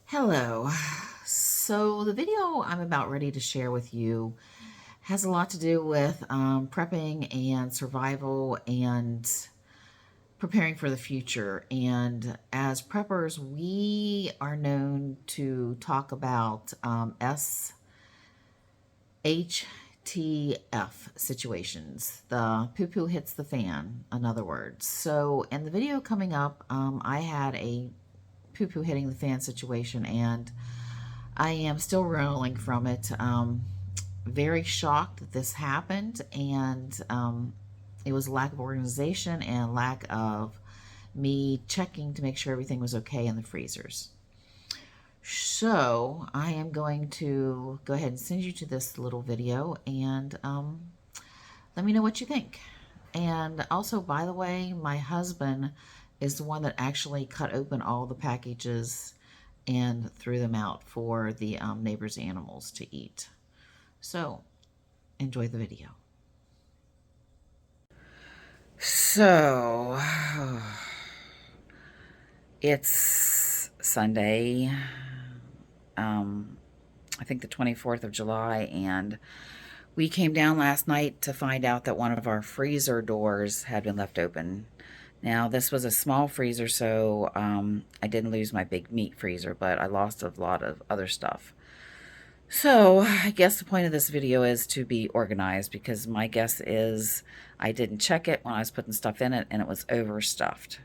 Hello. So the video I'm about ready to share with you has a lot to do with prepping and survival and preparing for the future. And as preppers, we are known to talk about SHTF situations. The poo-poo hits the fan, in other words. So in the video coming up, I had a poo-poo hitting the fan situation, and I am still rolling from it. Very shocked that this happened, and it was lack of organization and lack of me checking to make sure everything was okay in the freezers. So I am going to go ahead and send you to this little video, and let me know what you think. And also, by the way, my husband is the one that actually cut open all the packages and threw them out for the neighbors' animals to eat. So, enjoy the video. So, it's Sunday, I think the 24th of July, and we came down last night to find out that one of our freezer doors had been left open. Now, this was a small freezer, so I didn't lose my big meat freezer, but I lost a lot of other stuff. So, I guess the point of this video is to be organized, because my guess is I didn't check it when I was putting stuff in it, and it was overstuffed.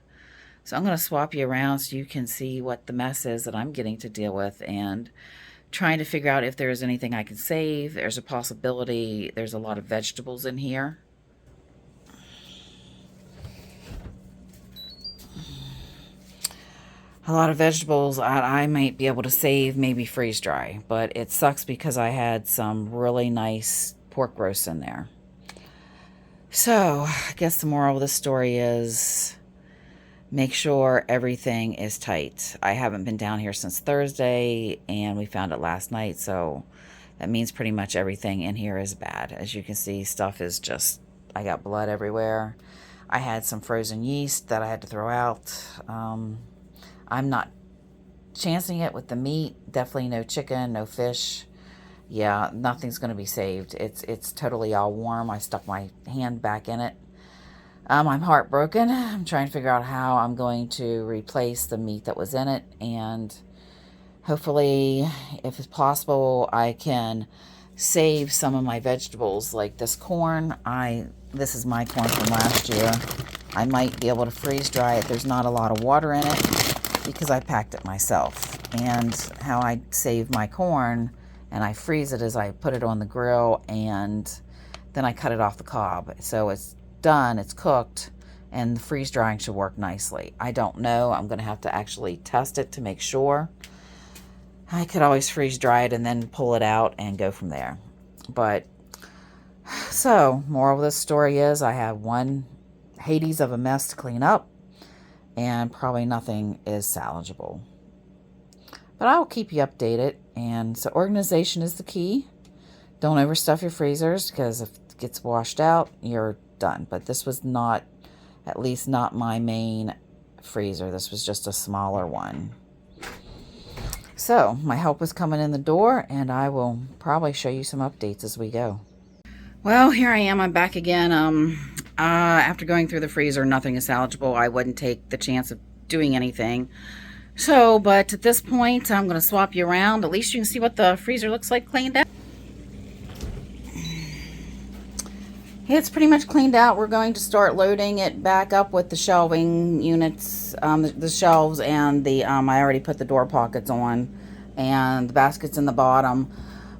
So I'm going to swap you around so you can see what the mess is that I'm getting to deal with, and trying to figure out if there's anything I can save. There's a possibility. There's a lot of vegetables in here. A lot of vegetables I might be able to save, maybe freeze dry, but it sucks because I had some really nice pork roasts in there. So I guess the moral of the story is make sure everything is tight. I haven't been down here since Thursday, and we found it last night, so that means pretty much everything in here is bad. As you can see, stuff is just, I got blood everywhere. I had some frozen yeast that I had to throw out. I'm not chancing it with the meat. Definitely no chicken, no fish. Yeah, nothing's going to be saved. It's totally all warm. I stuck my hand back in it. I'm heartbroken. I'm trying to figure out how I'm going to replace the meat that was in it, and hopefully, if it's possible, I can save some of my vegetables, like this corn. This is my corn from last year. I might be able to freeze dry it. There's not a lot of water in it because I packed it myself. And how I save my corn and I freeze it is I put it on the grill, and then I cut it off the cob. So it's done, it's cooked, and the freeze drying should work nicely. I don't know. I'm going to have to actually test it to make sure. I could always freeze dry it and then pull it out and go from there. But so, moral of this story is I have one Hades of a mess to clean up, and probably nothing is salvageable. But I will keep you updated. And so organization is the key. Don't overstuff your freezers, because if it gets washed out, you're done. But this was not, at least not my main freezer. This was just a smaller one. So my help is coming in the door, and I will probably show you some updates as we go. Well, here I am. I'm back again. After going through the freezer, nothing is salvageable. I wouldn't take the chance of doing anything. So, but at this point, I'm going to swap you around. At least you can see what the freezer looks like cleaned out. It's pretty much cleaned out. We're going to start loading it back up with the shelving units, the shelves, and the I already put the door pockets on, and the baskets in the bottom.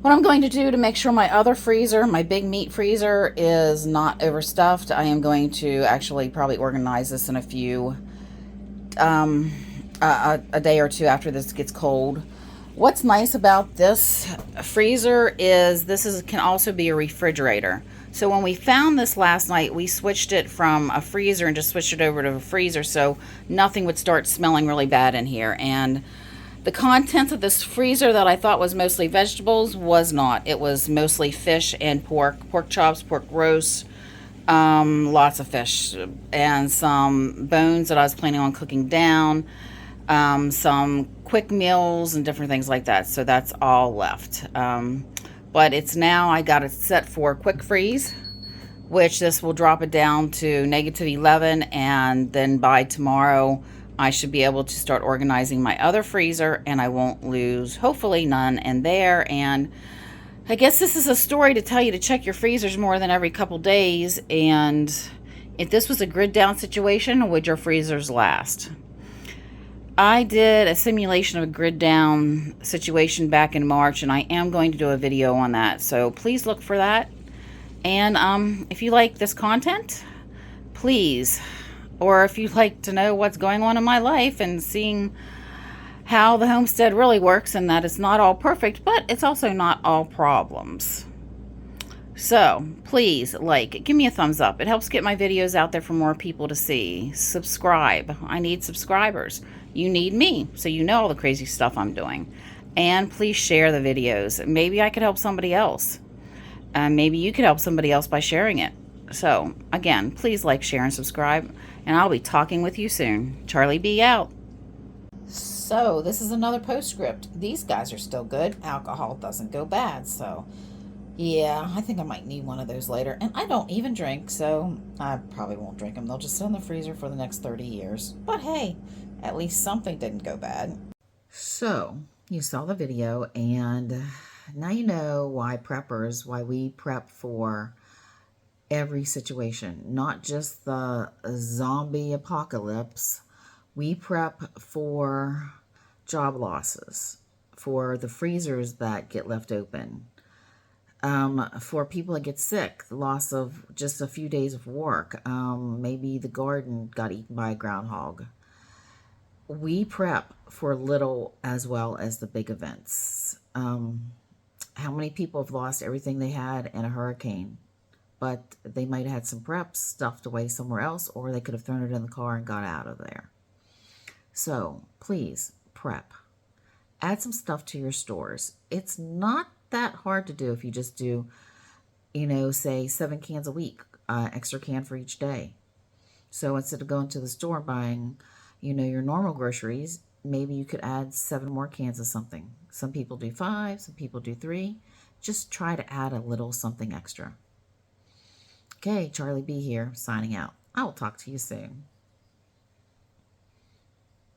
What I'm going to do to make sure my other freezer, my big meat freezer, is not overstuffed, I am going to actually probably organize this in a few, a day or two after this gets cold. What's nice about this freezer is can also be a refrigerator. So when we found this last night, we switched it from a freezer and just switched it over to a freezer so nothing would start smelling really bad in here. And the contents of this freezer that I thought was mostly vegetables was not. It was mostly fish and pork chops, pork roasts, lots of fish, and some bones that I was planning on cooking down. some quick meals and different things like that. So that's all left. But it's now, I got it set for quick freeze, which this will drop it down to -11. And then by tomorrow, I should be able to start organizing my other freezer, and I won't lose, hopefully, none in there. And I guess this is a story to tell you to check your freezers more than every couple days. And if this was a grid down situation, would your freezers last? I did a simulation of a grid down situation back in March, and I am going to do a video on that. So please look for that. And if you like this content, please, or if you'd like to know what's going on in my life and seeing how the homestead really works, and that it's not all perfect, but it's also not all problems. So please, give me a thumbs up. It helps get my videos out there for more people to see. Subscribe. I need subscribers. You need me, so you know all the crazy stuff I'm doing. And please share the videos. Maybe I could help somebody else. Maybe you could help somebody else by sharing it. So again, please like, share, and subscribe. And I'll be talking with you soon. Charlie B out. So this is another postscript. These guys are still good. Alcohol doesn't go bad, so yeah, I think I might need one of those later. And I don't even drink, so I probably won't drink them. They'll just sit in the freezer for the next 30 years. But hey, at least something didn't go bad. So you saw the video, and now you know why we prep for every situation, not just the zombie apocalypse. We prep for job losses, for the freezers that get left open, for people that get sick, the loss of just a few days of work. Maybe the garden got eaten by a groundhog. We prep for little as well as the big events. How many people have lost everything they had in a hurricane? But they might have had some preps stuffed away somewhere else, or they could have thrown it in the car and got out of there. So please prep. Add some stuff to your stores. It's not that hard to do if you just do, say 7 cans a week, extra can for each day. So instead of going to the store buying, your normal groceries, maybe you could add 7 more cans of something. Some people do 5, some people do 3. Just try to add a little something extra. Okay, Charlie B here, signing out. I will talk to you soon.